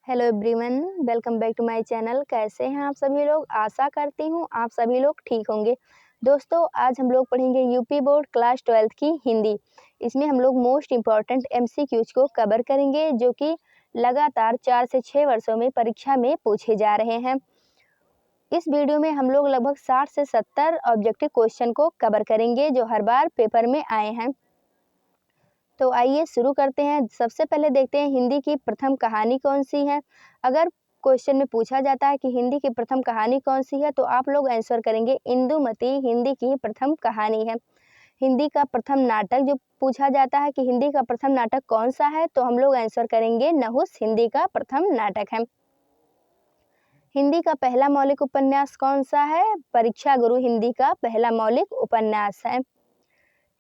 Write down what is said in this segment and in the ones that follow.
Hello everyone, welcome back to my channel. कैसे हैं आप सभी लोग? आशा करती हूँ आप सभी लोग ठीक होंगे। दोस्तों, आज हम लोग पढ़ेंगे यूपी बोर्ड क्लास 12th की हिंदी। इसमें हम लोग मोस्ट इम्पॉर्टेंट एमसीक्यूज को कवर करेंगे जो कि लगातार 4 से 6 वर्षों में परीक्षा में पूछे जा रहे हैं। इस वीडियो में हम लोग लगभग 60 से 70 ऑब्जेक्टिव क्वेश्चन को कवर करेंगे जो हर बार पेपर में आए हैं। तो आइए शुरू करते हैं। सबसे पहले देखते हैं हिंदी की प्रथम कहानी कौन सी है। अगर क्वेश्चन में पूछा जाता है कि हिंदी की प्रथम कहानी कौन सी है तो आप लोग आंसर करेंगे इंदुमती हिंदी की प्रथम कहानी है। हिंदी का प्रथम नाटक जो पूछा जाता है कि हिंदी का प्रथम नाटक कौन सा है तो हम लोग आंसर करेंगे नहुस हिंदी का प्रथम नाटक है। हिंदी का पहला मौलिक उपन्यास कौन सा है? परीक्षा गुरु हिंदी का पहला मौलिक उपन्यास है।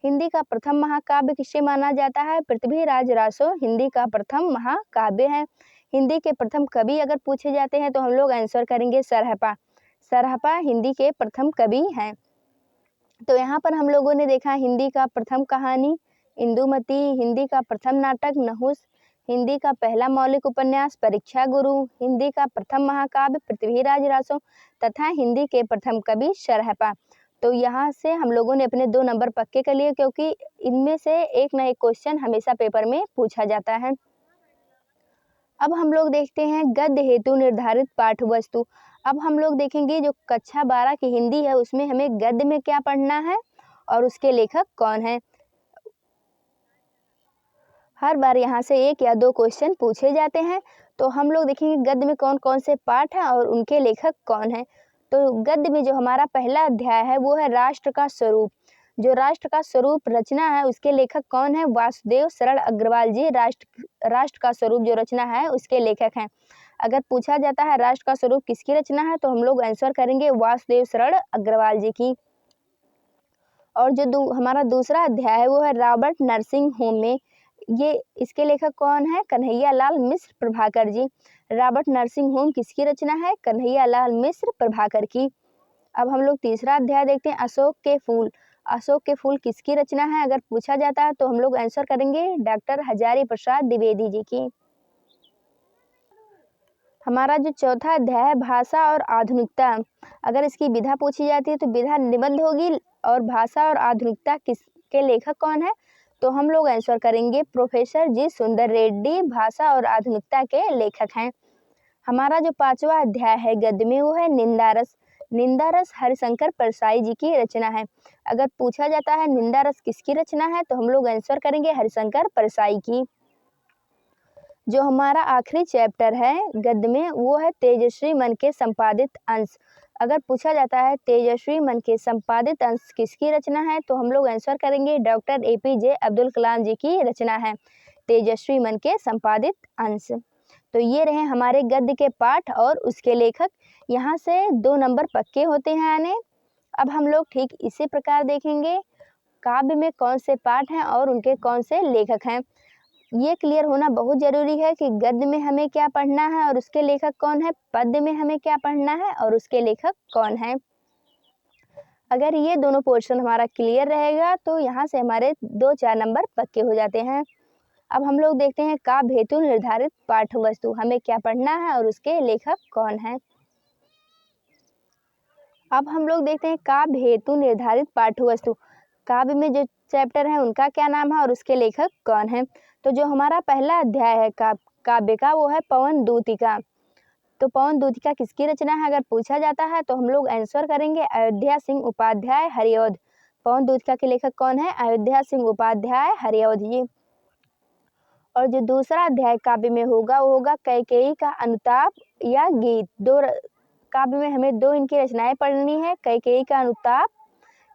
हिंदी का प्रथम महाकाव्य किसे माना जाता है? पृथ्वीराज रासो हिंदी का प्रथम महाकाव्य है। हिंदी के प्रथम कवि अगर पूछे जाते हैं तो हम लोग आंसर करेंगे सरहपा। सरहपा हिंदी के प्रथम कवि हैं। तो यहाँ पर हम लोगों ने देखा हिंदी का प्रथम कहानी इंदुमती, हिंदी का प्रथम नाटक नहुस, हिंदी का पहला मौलिक उपन्यास परीक्षा गुरु, हिंदी का प्रथम महाकाव्य पृथ्वीराज रासो तथा हिंदी के प्रथम कवि सरहपा। तो यहाँ से हम लोगों ने अपने 2 नंबर पक्के कर लिए क्योंकि इनमें से एक न एक क्वेश्चन हमेशा पेपर में पूछा जाता है। अब हम लोग देखते हैं गद्य हेतु निर्धारित पाठ्य वस्तु। अब हम लोग देखेंगे जो कक्षा 12 की हिंदी है उसमें हमें गद्य में क्या पढ़ना है और उसके लेखक कौन है। हर बार यहाँ से 1 या 2 क्वेश्चन पूछे जाते हैं। तो हम लोग देखेंगे गद्य में कौन कौन से पाठ हैं और उनके लेखक कौन हैं। तो गद्य में जो हमारा पहला अध्याय है वो है राष्ट्र का स्वरूप। जो राष्ट्र का स्वरूप रचना है उसके लेखक कौन है? वासुदेव शरण अग्रवाल जी राष्ट्र का स्वरूप जो रचना है उसके लेखक हैं। अगर पूछा जाता है राष्ट्र का स्वरूप किसकी रचना है तो हम लोग आंसर करेंगे वासुदेव शरण अग्रवाल जी की। और जो हमारा दूसरा अध्याय है वो है रॉबर्ट नर्सिंग होम में। ये इसके लेखक कौन है? कन्हैया लाल मिश्र Prabhakar ji. Robert nursing home किसकी रचना है? कन्हैया लाल मिश्र प्रभाकर की। अब हम लोग तीसरा अध्याय देखते हैं अशोक के फूल। अशोक के फूल किसकी रचना है? अगर पूछा जाता है तो हम लोग आंसर करेंगे डॉक्टर हजारी प्रसाद द्विवेदी जी की। हमारा जो चौथा अध्याय है भाषा और आधुनिकता। अगर इसकी विधा पूछी जाती है तो विधा निबंध होगी और भाषा और आधुनिकता किसके लेखक कौन है तो हम लोग आंसर करेंगे प्रोफेसर जी सुंदर रेड्डी भाषा और आधुनिकता के लेखक हैं। हमारा जो पांचवा अध्याय है गद्य में वो है निंदा रस। निंदा रस हरिशंकर परसाई जी की रचना है। अगर पूछा जाता है निंदा रस किसकी रचना है तो हम लोग आंसर करेंगे हरिशंकर परसाई की। जो हमारा आखिरी चैप्टर है गद्य में वो है तेजस्वी मन के संपादित अंश। अगर पूछा जाता है तेजस्वी मन के संपादित अंश किसकी रचना है तो हम लोग आंसर करेंगे डॉक्टर APJ अब्दुल कलाम जी की रचना है तेजस्वी मन के संपादित अंश। तो ये रहे हमारे गद्य के पाठ और उसके लेखक। यहाँ से 2 नंबर पक्के होते हैं आने। अब हम लोग ठीक इसी प्रकार देखेंगे काव्य में कौन से पाठ हैं और उनके कौन से लेखक हैं। ये क्लियर होना बहुत ज़रूरी है कि गद्य में हमें क्या पढ़ना है और उसके लेखक कौन है, पद्य में हमें क्या पढ़ना है और उसके लेखक कौन है। अगर ये दोनों पोर्शन हमारा क्लियर रहेगा तो यहाँ से हमारे 2-4 नंबर पक्के हो जाते हैं। अब हम लोग देखते हैं काव्य हेतु निर्धारित पाठ्य वस्तु हमें क्या पढ़ना है और उसके लेखक कौन है। अब हम लोग देखते हैं काव्य हेतु निर्धारित पाठ्य वस्तु। काव्य में जो चैप्टर है उनका क्या नाम है और उसके लेखक कौन है। तो जो हमारा पहला अध्याय है काव्य का वो है पवन दूतिका। तो पवन दूतिका किसकी रचना है अगर पूछा जाता है तो हम लोग आंसर करेंगे अयोध्या सिंह उपाध्याय हरिऔध। पवन दूतिका के लेखक कौन है? अयोध्या सिंह उपाध्याय हरिऔध जी। और जो दूसरा अध्याय काव्य में होगा वो होगा कैकेयी का अनुताप या गीत। काव्य में हमें 2 इनकी रचनाएं पढ़नी है कैकेयी का अनुताप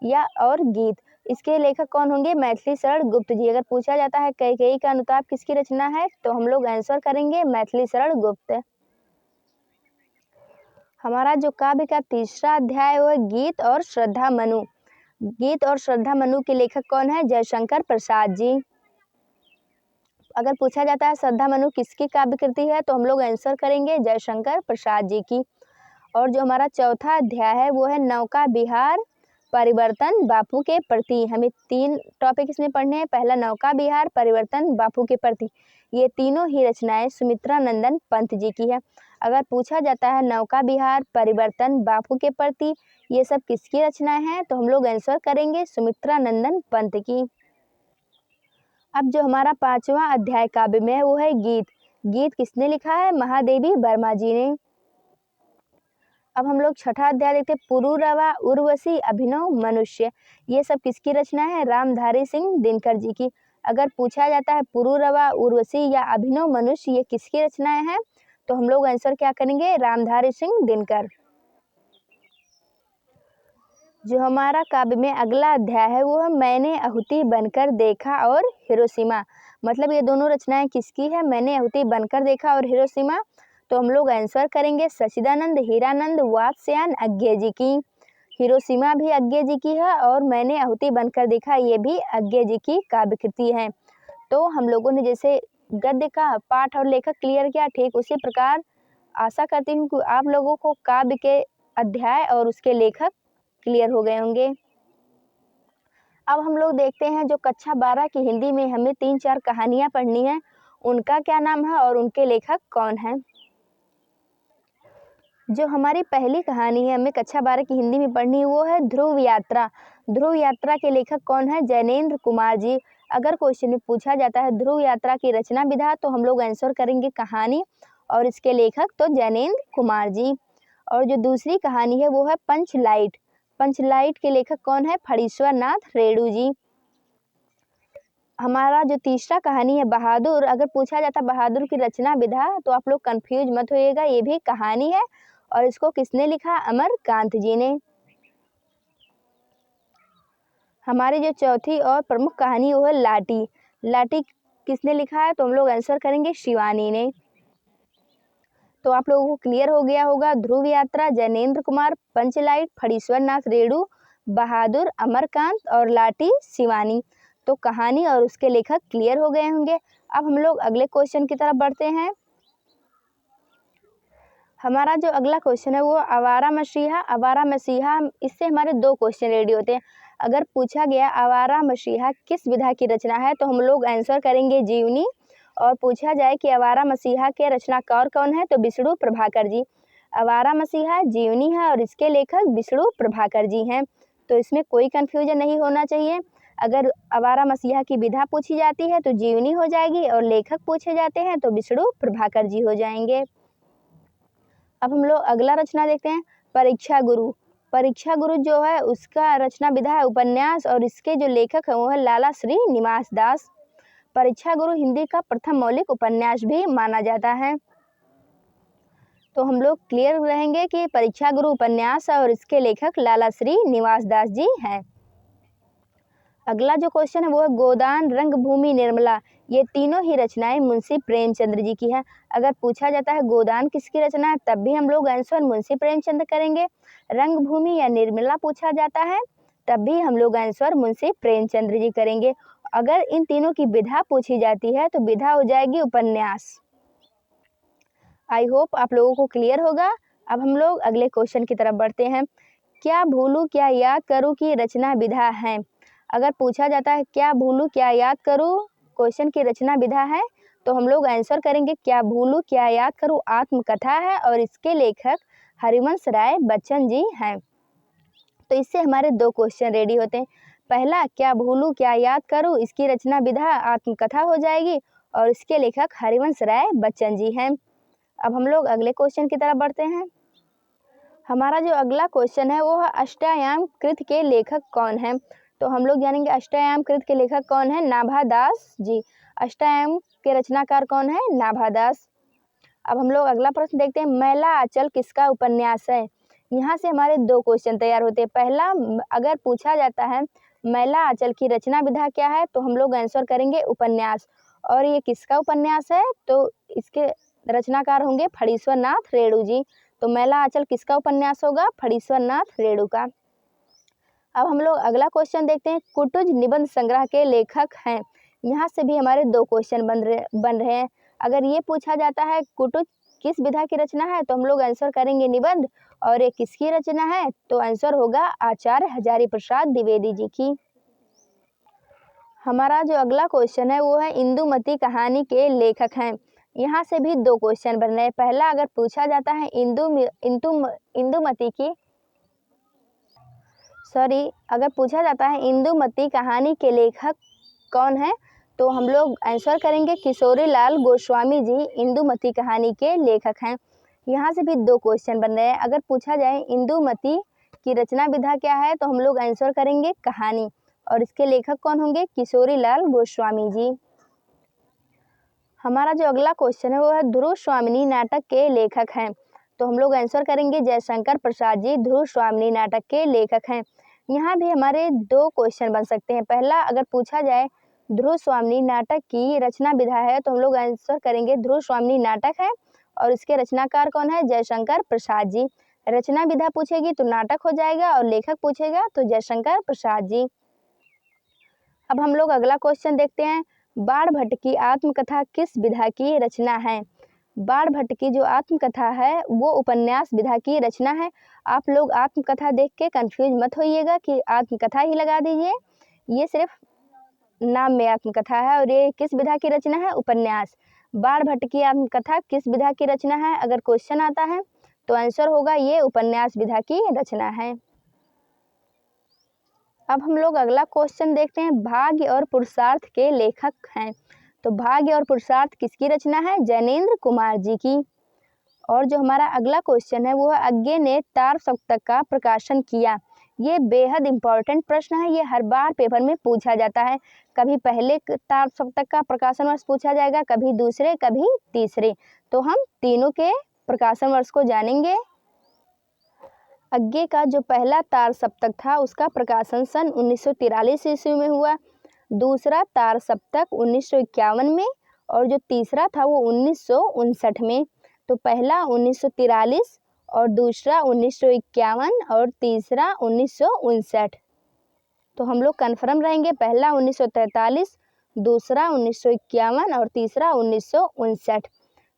या और गीत। इसके लेखक कौन होंगे? मैथिली शरण गुप्त जी। अगर पूछा जाता है कैकेयी का अनुताप किसकी रचना है तो हम लोग आंसर करेंगे मैथिली शरण गुप्त। हमारा जो काव्य का तीसरा अध्याय वो है गीत और श्रद्धा मनु। गीत और श्रद्धा मनु के लेखक कौन है? जयशंकर प्रसाद जी। अगर पूछा जाता है श्रद्धा मनु किसकी काव्य कृति है तो हम लोग आंसर करेंगे जयशंकर प्रसाद जी की। और जो हमारा चौथा अध्याय है वो है नौका विहार परिवर्तन बापू के प्रति। हमें 3 टॉपिक इसमें पढ़ने हैं। पहला नौका विहार, परिवर्तन बापू के प्रति। ये तीनों ही रचनाएं सुमित्रा नंदन पंत जी की है। अगर पूछा जाता है नौका विहार, परिवर्तन बापू के प्रति, ये सब किसकी रचनाएं हैं, तो हम लोग आंसर करेंगे सुमित्रा नंदन पंत की। अब जो हमारा 5वां अध्याय काव्य में है वो है गीत। गीत किसने लिखा है, महादेवी वर्मा जी ने। अब हम लोग 6ठा अध्याय देखते हैं, पुरूरवा, उर्वशी, अभिनव, मनुष्य। ये सब किसकी रचना है, रामधारी सिंह दिनकर जी की। अगर पूछा जाता है पुरूरवा, उर्वशी या अभिनव, मनुष्य ये किसकी रचनाएं हैं, तो हम लोग आंसर क्या करेंगे, रामधारी सिंह दिनकर। जो हमारा काव्य में अगला अध्याय है वो है मैंने आहुति बनकर देखा और हिरोशिमा। मतलब ये दोनों रचनाएं किसकी है, मैंने आहुति बनकर देखा और हिरोशिमा। तो हम लोग आंसर करेंगे सच्चिदानंद हीरानंद वात्स्यायन अज्ञे जी की। हिरोशिमा भी अज्ञे जी की है और मैंने आहुति बनकर देखा ये भी अज्ञे जी की काव्य कृति है। तो हम लोगों ने जैसे गद्य का पाठ और लेखक क्लियर किया, ठीक उसी प्रकार आशा करती हूँ कि आप लोगों को काव्य के अध्याय और उसके लेखक क्लियर हो गए होंगे। अब हम लोग देखते हैं जो कक्षा 12 की हिंदी में हमें 3-4 कहानियां पढ़नी है, उनका क्या नाम है और उनके लेखक कौन हैं। जो हमारी पहली कहानी है हमें कक्षा 12 की हिंदी में पढ़नी है वो है ध्रुव यात्रा। ध्रुव यात्रा के लेखक कौन है, जैनेन्द्र कुमार जी। अगर क्वेश्चन में पूछा जाता है ध्रुव यात्रा की रचना विधा, तो हम लोग आंसर करेंगे कहानी और इसके लेखक तो जैनेन्द्र कुमार जी। और जो दूसरी कहानी है वो है पंचलाइट। पंचलाइट के लेखक कौन है, फणीश्वर नाथ रेणु जी। हमारा जो तीसरा कहानी है बहादुर। अगर पूछा जाता बहादुर की रचना विधा, तो आप लोग कंफ्यूज मत होइएगा, ये भी कहानी है और इसको किसने लिखा, अमरकांत जी ने। हमारी जो चौथी और प्रमुख कहानी वो है लाठी। लाठी किसने लिखा है, तो हम लोग आंसर करेंगे शिवानी ने। तो आप लोगों को क्लियर हो गया होगा, ध्रुव यात्रा, जैनेन्द्र कुमार, पंचलाइट, फणीश्वर नाथ रेणु, बहादुर, अमरकांत और लाठी शिवानी। तो कहानी और उसके लेखक क्लियर हो गए होंगे। अब हम लोग अगले क्वेश्चन की तरफ बढ़ते हैं। हमारा जो अगला क्वेश्चन है वो आवारा मसीहा। आवारा मसीहा, इससे हमारे 2 क्वेश्चन रेडी होते हैं। अगर पूछा गया आवारा मसीहा किस विधा की रचना है, तो हम लोग आंसर करेंगे जीवनी। और पूछा जाए कि आवारा मसीहा के रचनाकार कौन है, तो विष्णु प्रभाकर जी। आवारा मसीहा जीवनी है और इसके लेखक विष्णु प्रभाकर जी हैं। तो इसमें कोई कन्फ्यूजन नहीं होना चाहिए। अगर आवारा मसीहा की विधा पूछी जाती है तो जीवनी हो जाएगी और लेखक पूछे जाते हैं तो विष्णु प्रभाकर जी हो जाएंगे। अब हम लोग अगला रचना देखते हैं, परीक्षा गुरु। परीक्षा गुरु जो है उसका रचना विधा है उपन्यास और इसके जो लेखक है वो है लाला श्री निवास दास। परीक्षा गुरु हिंदी का प्रथम मौलिक उपन्यास भी माना जाता है। तो हम लोग क्लियर रहेंगे कि परीक्षा गुरु उपन्यास है और इसके लेखक लाला श्री निवास दास जी हैं। अगला जो क्वेश्चन है वो है गोदान, रंगभूमि, निर्मला। ये तीनों ही रचनाएं मुंशी प्रेमचंद्र जी की है। अगर पूछा जाता है गोदान किसकी रचना है, तब भी हम लोग आंसर मुंशी प्रेमचंद्र करेंगे। रंगभूमि या निर्मला पूछा जाता है तब भी हम लोग आंसर मुंशी प्रेमचंद्र जी करेंगे। अगर इन तीनों की विधा पूछी जाती है तो विधा हो जाएगी उपन्यास। आई होप आप लोगों को क्लियर होगा। अब हम लोग अगले क्वेश्चन की तरफ बढ़ते हैं। क्या भूलूं क्या याद करूं की रचना विधा है। अगर पूछा जाता है क्या भूलूं क्या याद करूं क्वेश्चन की रचना विधा है, तो हम लोग आंसर करेंगे क्या भूलूं क्या याद करूं आत्मकथा है और इसके लेखक हरिवंश राय बच्चन जी हैं। तो इससे हमारे 2 क्वेश्चन रेडी होते हैं। पहला क्या भूलूं क्या याद करूं, इसकी रचना विधा आत्मकथा हो जाएगी और इसके लेखक हरिवंश राय बच्चन जी हैं। अब हम लोग अगले क्वेश्चन की तरफ बढ़ते हैं। हमारा जो अगला क्वेश्चन है वो है अष्टायाम कृत के लेखक कौन हैं। तो हम लोग जानेंगे अष्टायाम कृत के लेखक कौन है, नाभा दास जी। अष्टायाम के रचनाकार कौन है, नाभा दास। अब हम लोग अगला प्रश्न देखते हैं, मैला आंचल किसका उपन्यास है। यहाँ से हमारे 2 क्वेश्चन तैयार होते हैं। पहला, अगर पूछा जाता है मैला आंचल की रचना विधा क्या है, तो हम लोग आंसर करेंगे उपन्यास। और ये किसका उपन्यास है, तो इसके रचनाकार होंगे फणीश्वर नाथ रेणु जी। तो मैला आंचल किसका उपन्यास होगा, फणीश्वर नाथ रेणु का। अब हम लोग अगला क्वेश्चन देखते हैं, कुटुज निबंध संग्रह के लेखक हैं। यहाँ से भी हमारे 2 क्वेश्चन बन रहे हैं। अगर ये पूछा जाता है कुटुज किस विधा की रचना है, तो हम लोग आंसर करेंगे निबंध। और ये किसकी रचना है, तो आंसर होगा आचार्य हजारी प्रसाद द्विवेदी जी की। हमारा जो अगला क्वेश्चन है वो है इंदुमती कहानी के लेखक हैं। यहाँ से भी दो क्वेश्चन बन रहे हैं। पहला अगर पूछा जाता है इंदुमती की अगर पूछा जाता है इंदुमती कहानी के लेखक कौन है, तो हम लोग आंसर करेंगे किशोरी लाल गोस्वामी जी इंदुमती कहानी के लेखक हैं। यहाँ से भी दो क्वेश्चन बन रहे हैं। अगर पूछा जाए इंदुमती की रचना विधा क्या है, तो हम लोग आंसर करेंगे कहानी, और इसके लेखक कौन होंगे, किशोरी लाल गोस्वामी जी। हमारा जो अगला क्वेश्चन है वो है ध्रुव स्वामिनी नाटक के लेखक हैं, तो हम लोग आंसर करेंगे जयशंकर प्रसाद जी ध्रुव स्वामिनी नाटक के लेखक हैं। यहाँ भी हमारे दो क्वेश्चन बन सकते हैं। पहला अगर पूछा जाए ध्रुव स्वामिनी नाटक की रचना विधा है, तो हम लोग आंसर करेंगे ध्रुव स्वामिनी नाटक है, और इसके रचनाकार कौन है, जयशंकर प्रसाद जी। रचना विधा पूछेगी तो नाटक हो जाएगा, और लेखक पूछेगा तो जयशंकर प्रसाद जी। अब हम लोग अगला क्वेश्चन देखते हैं, बाण भट्ट की आत्मकथा किस विधा की रचना है। बाण भट्ट की जो आत्मकथा है वो उपन्यास विधा की रचना है। आप लोग आत्मकथा देख के कंफ्यूज मत होइएगा कि आत्मकथा ही लगा दीजिए, ये सिर्फ नाम में आत्मकथा है, और ये किस विधा की रचना है, उपन्यास। बाण भट्ट की आत्मकथा किस विधा की रचना है, अगर क्वेश्चन आता है तो आंसर होगा ये उपन्यास विधा की रचना है। अब हम लोग अगला क्वेश्चन देखते हैं, भाग्य और पुरुषार्थ के लेखक हैं, तो भाग्य और पुरुषार्थ किसकी रचना है, जैनेन्द्र कुमार जी की। और जो हमारा अगला क्वेश्चन है वो है अज्ञे ने तार सप्तक का प्रकाशन किया। ये बेहद इंपॉर्टेंट प्रश्न है, ये हर बार पेपर में पूछा जाता है। कभी पहले तार सप्तक का प्रकाशन वर्ष पूछा जाएगा, कभी दूसरे, कभी तीसरे, तो हम तीनों के प्रकाशन वर्ष को जानेंगे। अज्ञे का जो पहला तार सप्तक था उसका प्रकाशन सन 1943 ईस्वी में हुआ, दूसरा तार सप्तक 1951 में, और जो तीसरा था वो 1959 में। तो पहला 1943 और दूसरा 1951 और तीसरा 1959। तो हम लोग कन्फर्म रहेंगे, पहला 1943, दूसरा 1951 और तीसरा 1959।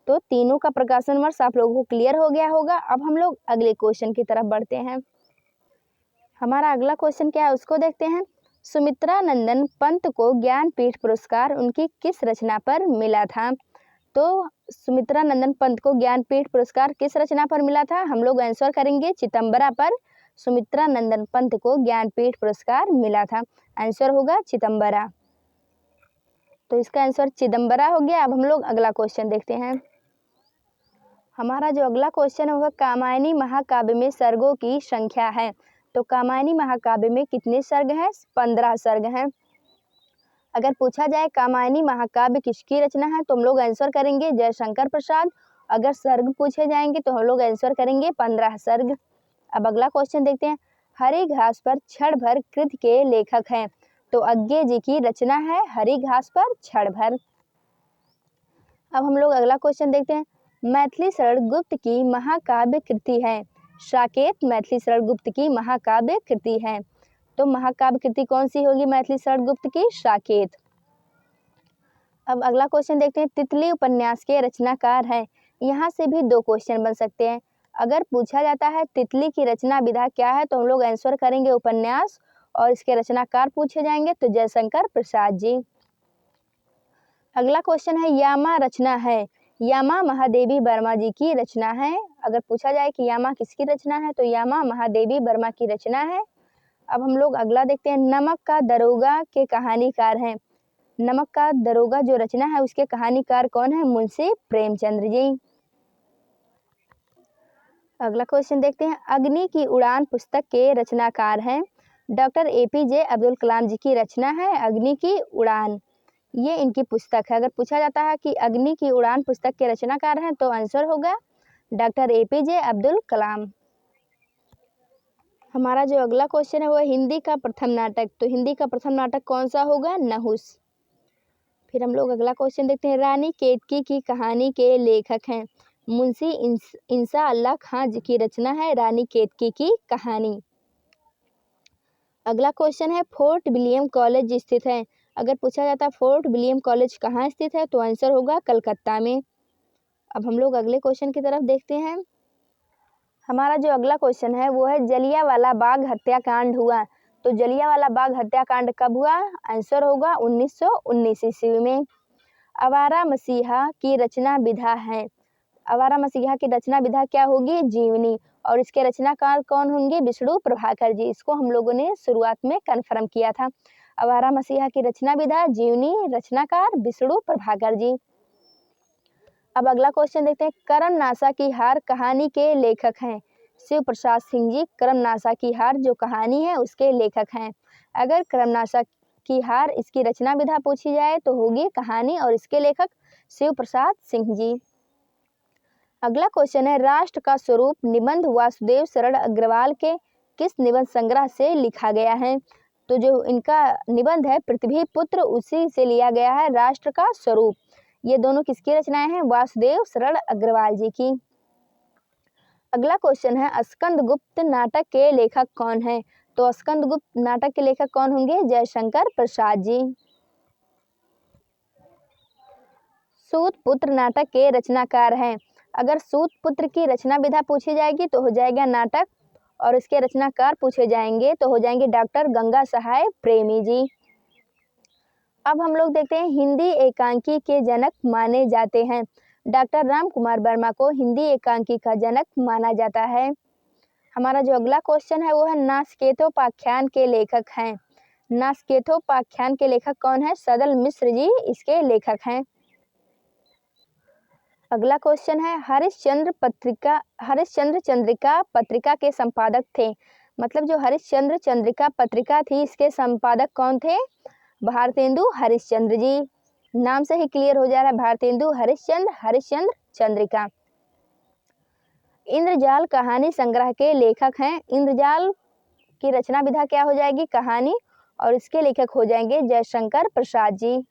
तो तीनों का प्रकाशन वर्ष आप लोगों को क्लियर हो गया होगा। अब हम लोग अगले क्वेश्चन की तरफ बढ़ते हैं। हमारा अगला क्वेश्चन क्या है उसको देखते हैं। सुमित्रा नंदन पंत को ज्ञानपीठ पुरस्कार उनकी किस रचना पर मिला था। तो सुमित्रा नंदन पंत को ज्ञानपीठ पुरस्कार किस रचना पर मिला था, हम लोग आंसर करेंगे चिदंबरा पर। सुमित्रा नंदन पंत को ज्ञानपीठ पुरस्कार मिला था, आंसर होगा चिदंबरा। तो इसका आंसर चिदंबरा हो गया। अब हम लोग अगला क्वेश्चन देखते हैं। हमारा जो अगला क्वेश्चन है वह कामायनी महाकाव्य में सर्गों की संख्या है। तो कामायनी महाकाव्य में कितने सर्ग हैं, 15 सर्ग हैं। अगर पूछा जाए कामायनी महाकाव्य किसकी रचना है, तो हम लोग आंसर करेंगे जयशंकर प्रसाद। अगर सर्ग पूछे जाएंगे तो हम लोग आंसर करेंगे 15 सर्ग। अब अगला क्वेश्चन देखते हैं, हरी घास पर क्षण भर कृति के लेखक हैं। तो अज्ञे जी की रचना है हरी घास पर क्षण भर। अब हम लोग अगला क्वेश्चन देखते हैं, मैथिली शरण गुप्त की महाकाव्य कृति है। साकेत मैथिली शरण गुप्त की महाकाव्य कृति है। तो महाकाव्य कृति कौन सी होगी मैथिली शरण गुप्त की, साकेत। अब अगला क्वेश्चन देखते हैं, तितली उपन्यास के रचनाकार हैं। यहाँ से भी दो क्वेश्चन बन सकते हैं। अगर पूछा जाता है तितली की रचना विधा क्या है, तो हम लोग आंसर करेंगे उपन्यास, और इसके रचनाकार पूछे जाएंगे तो जयशंकर प्रसाद जी। अगला क्वेश्चन है, यामा रचना है। यामा महादेवी वर्मा जी की रचना है। अगर पूछा जाए कि यामा किसकी रचना है, तो यामा महादेवी वर्मा की रचना है। अब हम लोग अगला देखते हैं, नमक का दरोगा के कहानीकार हैं। नमक का दरोगा जो रचना है उसके कहानीकार कौन है, मुंशी प्रेमचंद्र जी। अगला क्वेश्चन देखते हैं, अग्नि की उड़ान पुस्तक के रचनाकार हैं। डॉक्टर APJ अब्दुल कलाम जी की रचना है अग्नि की उड़ान, ये इनकी पुस्तक है। अगर पूछा जाता है कि अग्नि की उड़ान पुस्तक के रचनाकार हैं, तो आंसर होगा डॉक्टर APJ अब्दुल कलाम। हमारा जो अगला क्वेश्चन है वो हिंदी का प्रथम नाटक। तो हिंदी का प्रथम नाटक कौन सा होगा, नहुस। फिर हम लोग अगला क्वेश्चन देखते हैं, रानी केतकी की कहानी के लेखक हैं। मुंशी इंसा अल्लाह खां जी की रचना है रानी केतकी की कहानी। अगला क्वेश्चन है, फोर्ट विलियम कॉलेज स्थित है। अगर पूछा जाता है फोर्ट विलियम कॉलेज कहाँ स्थित है, तो आंसर होगा कलकत्ता में। अब हम लोग अगले क्वेश्चन की तरफ देखते हैं। हमारा जो अगला क्वेश्चन है वो है जलियांवाला बाग हत्याकांड हुआ। तो जलियांवाला बाग हत्याकांड कब हुआ? आंसर होगा 1919 ईस्वी में। आवारा मसीहा की रचना विधा है। आवारा मसीहा की रचना विधा क्या होगी? जीवनी। और इसके रचनाकार कौन होंगे? विष्णु प्रभाकर जी। इसको हम लोगों ने शुरुआत में कन्फर्म किया था। आवारा मसीहा की रचना विधा जीवनी, रचनाकार विष्णु प्रभाकर जी। अब अगला क्वेश्चन देखते हैं। करम नासा की हार कहानी के लेखक हैं। शिव प्रसाद सिंह जी करम नासा की हार जो कहानी है उसके लेखक हैं। अगर करम नासा की हार इसकी रचना विधा पूछी जाए तो होगी कहानी और इसके लेखक शिव प्रसाद सिंह जी। अगला क्वेश्चन है। राष्ट्र का स्वरूप निबंध वासुदेव शरण अग्रवाल के किस निबंध संग्रह से लिखा गया है? तो जो इनका निबंध है पृथ्वी पुत्र, उसी से लिया गया है राष्ट्र का स्वरूप। ये दोनों किसकी रचनाएं हैं? वासुदेव शरण अग्रवाल जी की। अगला क्वेश्चन है। स्कंदगुप्त नाटक के लेखक कौन है? तो स्कंदगुप्त नाटक के लेखक कौन होंगे? जयशंकर प्रसाद जी। सूत पुत्र नाटक के रचनाकार हैं। अगर सूत पुत्र की रचना विधा पूछी जाएगी तो हो जाएगा नाटक, और इसके रचनाकार पूछे जाएंगे तो हो जाएंगे डॉक्टर गंगा सहाय प्रेमी जी। अब हम लोग देखते हैं हिंदी एकांकी के जनक माने जाते हैं। डॉक्टर राम कुमार वर्मा को हिंदी एकांकी का जनक माना जाता है। हमारा जो अगला क्वेश्चन है वो है नासकेतोपाख्यान के लेखक हैं। नासकेतोपाख्यान के लेखक कौन है? सदल मिश्र जी इसके लेखक हैं। अगला क्वेश्चन है। हरिश्चंद्र चंद्रिका पत्रिका के संपादक थे। मतलब जो हरिश्चंद्र चंद्रिका पत्रिका थी इसके संपादक कौन थे? भारतेंदु हरिश्चंद्र जी। नाम से ही क्लियर हो जा रहा है, भारतेंदु हरिश्चंद्र चंद्रिका। इंद्रजाल कहानी संग्रह के लेखक हैं। इंद्रजाल की रचना विधा क्या हो जाएगी? कहानी, और इसके लेखक हो जाएंगे जयशंकर प्रसाद जी।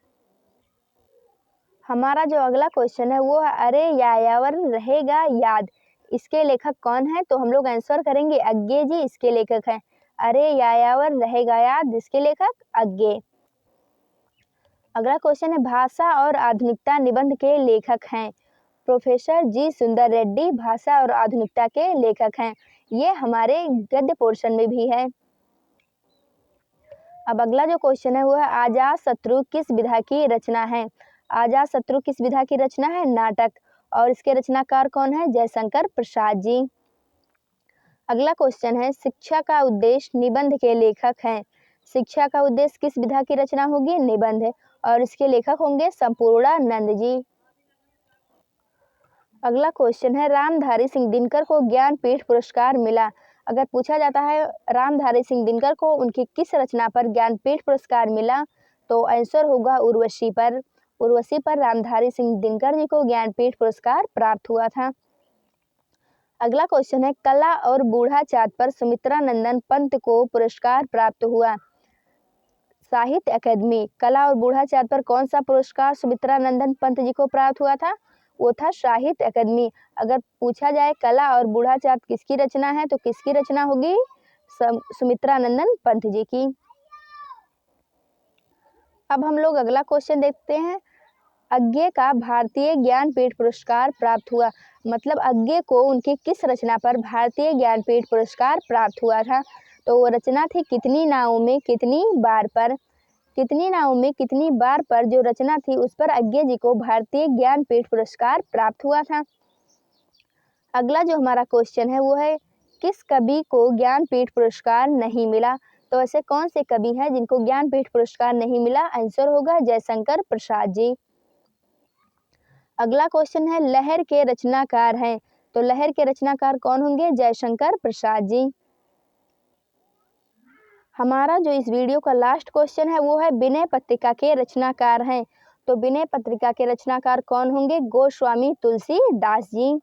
हमारा जो अगला क्वेश्चन है वो है अरे यायावर रहेगा याद, इसके लेखक कौन है? तो हम लोग आंसर करेंगे अज्ञे जी इसके लेखक हैं। अरे यायावर रहेगा याद, इसके लेखक अज्ञे। अगला क्वेश्चन है। भाषा और आधुनिकता निबंध के लेखक हैं। प्रोफेसर जी सुंदर रेड्डी भाषा और आधुनिकता के लेखक हैं। ये हमारे गद्य पोर्शन में भी है। अब अगला जो क्वेश्चन है वो है आजाद शत्रु किस विधा की रचना है? आजाद शत्रु किस विधा की रचना है? नाटक। और इसके रचनाकार कौन है? जयशंकर प्रसाद जी। अगला क्वेश्चन है। शिक्षा का उद्देश्य निबंध के लेखक हैं। शिक्षा का उद्देश्य किस विधा की रचना होगी? निबंध। और इसके लेखक होंगे संपूर्णानंद जी। अगला क्वेश्चन है। रामधारी सिंह दिनकर को ज्ञानपीठ पुरस्कार मिला। अगर पूछा जाता है रामधारी सिंह दिनकर को उनकी किस रचना पर ज्ञानपीठ पुरस्कार मिला, तो आंसर होगा उर्वशी पर। उर्वशी पर रामधारी सिंह दिनकर जी को ज्ञानपीठ पुरस्कार प्राप्त हुआ था। अगला क्वेश्चन है। कला और बूढ़ा चाँद पर सुमित्रा नंदन पंत को पुरस्कार प्राप्त हुआ। साहित्य अकादमी। कला और बूढ़ा चाँद पर कौन सा पुरस्कार सुमित्रा नंदन पंत जी को प्राप्त हुआ था? वो था साहित्य अकादमी। अगर पूछा जाए कला और बूढ़ा चाँद किसकी रचना है तो किसकी रचना होगी? सुमित्रा नंदन पंत जी की। अब हम लोग अगला क्वेश्चन देखते हैं। अज्ञे का भारतीय ज्ञानपीठ पुरस्कार प्राप्त हुआ। मतलब अज्ञे को उनकी किस रचना पर भारतीय ज्ञानपीठ पुरस्कार प्राप्त हुआ था? तो वो रचना थी कितनी नावों में कितनी बार पर। कितनी नावों में कितनी बार पर जो रचना थी उस पर अज्ञे जी को भारतीय ज्ञानपीठ पुरस्कार प्राप्त हुआ था। अगला जो हमारा क्वेश्चन है वो है किस कवि को ज्ञानपीठ पुरस्कार नहीं मिला? तो ऐसे कौन से कवि हैं जिनको ज्ञानपीठ पुरस्कार नहीं मिला? आंसर होगा जयशंकर प्रसाद जी। अगला क्वेश्चन है। लहर के रचनाकार हैं। तो लहर के रचनाकार कौन होंगे? जयशंकर प्रसाद जी। हमारा जो इस वीडियो का लास्ट क्वेश्चन है वो है विनय पत्रिका के रचनाकार हैं। तो विनय पत्रिका के रचनाकार कौन होंगे? गोस्वामी तुलसीदास जी।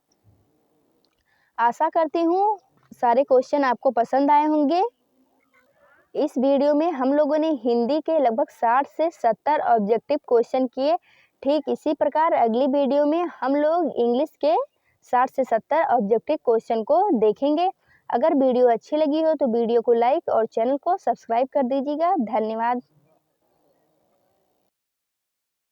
आशा करती हूँ सारे क्वेश्चन आपको पसंद आए होंगे। इस वीडियो में हम लोगों ने हिंदी के लगभग 60 से 70 ऑब्जेक्टिव क्वेश्चन किए। ठीक इसी प्रकार अगली वीडियो में हम लोग इंग्लिश के 60 से 70 ऑब्जेक्टिव क्वेश्चन को देखेंगे। अगर वीडियो अच्छी लगी हो तो वीडियो को लाइक और चैनल को सब्सक्राइब कर दीजिएगा। धन्यवाद।